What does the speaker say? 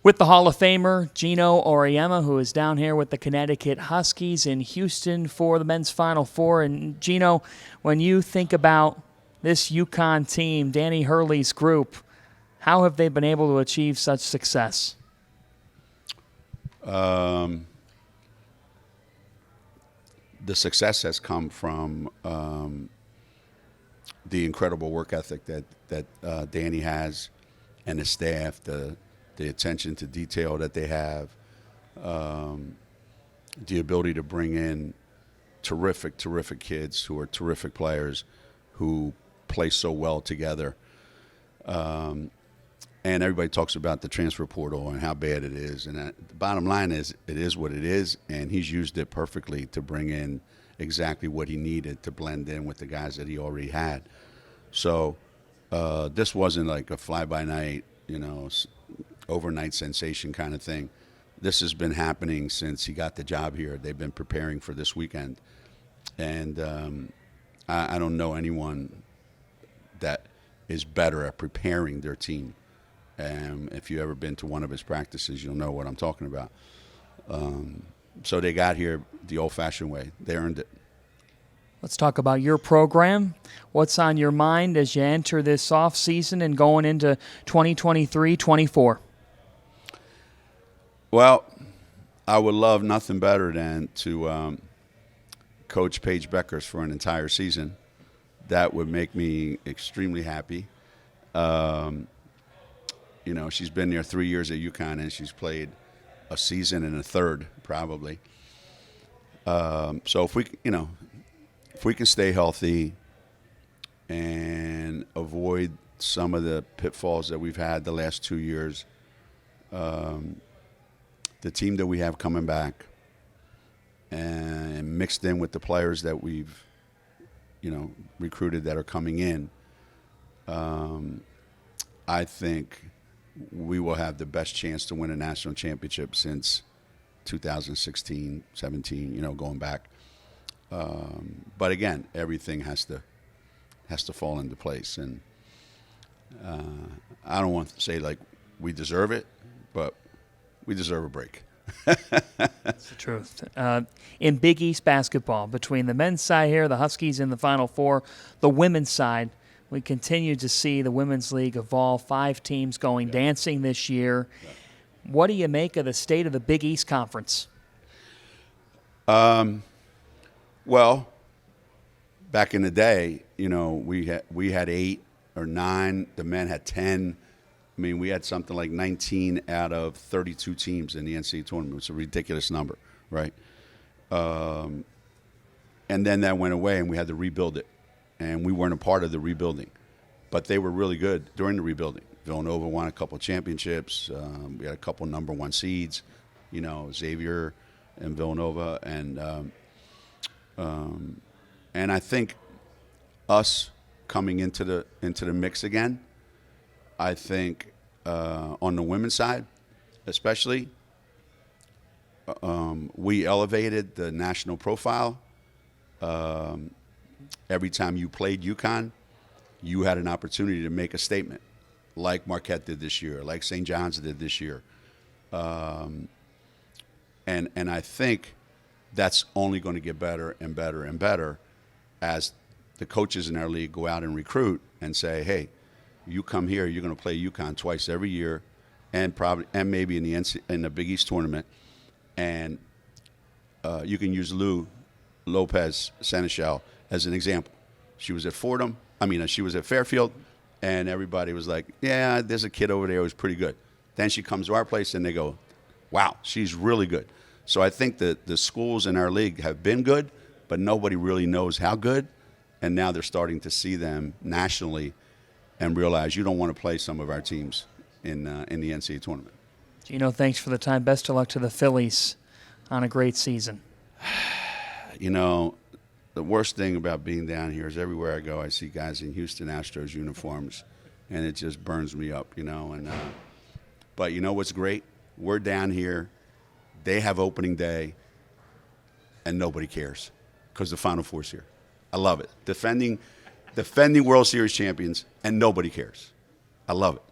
With the Hall of Famer Geno Auriemma, who is down here with the Connecticut Huskies in Houston for the men's Final Four. And Geno, when you think about this UConn team, Danny Hurley's group, how have they been able to achieve such success? The success has come from the incredible work ethic that Danny has and his staff, the attention to detail that they have, the ability to bring in terrific kids who are terrific players who play so well together. And everybody talks about the transfer portal and how bad it is. And the bottom line is it is what it is, and he's used it perfectly to bring in exactly what he needed to blend in with the guys that he already had. So this wasn't like a fly-by-night, overnight sensation kind of thing. This has been happening since he got the job here. They've been preparing for this weekend. And I don't know anyone that is better at preparing their team. If you've ever been to one of his practices, you'll know what I'm talking about. So they got here the old-fashioned way. They earned it. Let's talk about your program. What's on your mind as you enter this off season and going into 2023-24? Well, I would love nothing better than to coach Paige Beckers for an entire season. That would make me extremely happy. She's been there 3 years at UConn, and she's played a season and a third, probably. So if we can stay healthy and avoid some of the pitfalls that we've had the last 2 years, the team that we have coming back and mixed in with the players that we've, recruited that are coming in, I think we will have the best chance to win a national championship since 2016, 17, going back. But again, everything has to fall into place, and I don't want to say like we deserve it, but we deserve a break. That's the truth. In Big East basketball, between the men's side here, the Huskies in the Final Four, the women's side, we continue to see the Women's League evolve. 5 teams going dancing this year. What do you make of the state of the Big East Conference? Well, back in the day, we had 8 or 9. The men had 10. I mean, we had something like 19 out of 32 teams in the NCAA tournament. It's a ridiculous number, right? And then that went away, and we had to rebuild it. And we weren't a part of the rebuilding. But they were really good during the rebuilding. Villanova won a couple of championships. We had a couple number 1 seeds, Xavier and Villanova. And I think us coming into the mix again, I think on the women's side especially, we elevated the national profile. Every time you played UConn, you had an opportunity to make a statement, like Marquette did this year, like St. John's did this year. And I think that's only going to get better and better and better as the coaches in our league go out and recruit and say, hey, you come here, you're going to play UConn twice every year, and maybe in the Big East tournament, and you can use Lopez Seneschal as an example. She was at she was at Fairfield, and everybody was like, yeah, there's a kid over there who's pretty good. Then she comes to our place, and they go, wow, she's really good. So I think that the schools in our league have been good, but nobody really knows how good, and now they're starting to see them nationally and realize you don't want to play some of our teams in the NCAA tournament. Geno, thanks for the time. Best of luck to the Phillies on a great season. The worst thing about being down here is everywhere I go, I see guys in Houston Astros uniforms, and it just burns me up, But you know what's great? We're down here. They have opening day, and nobody cares because the Final Four's here. I love it. Defending World Series champions, and nobody cares. I love it.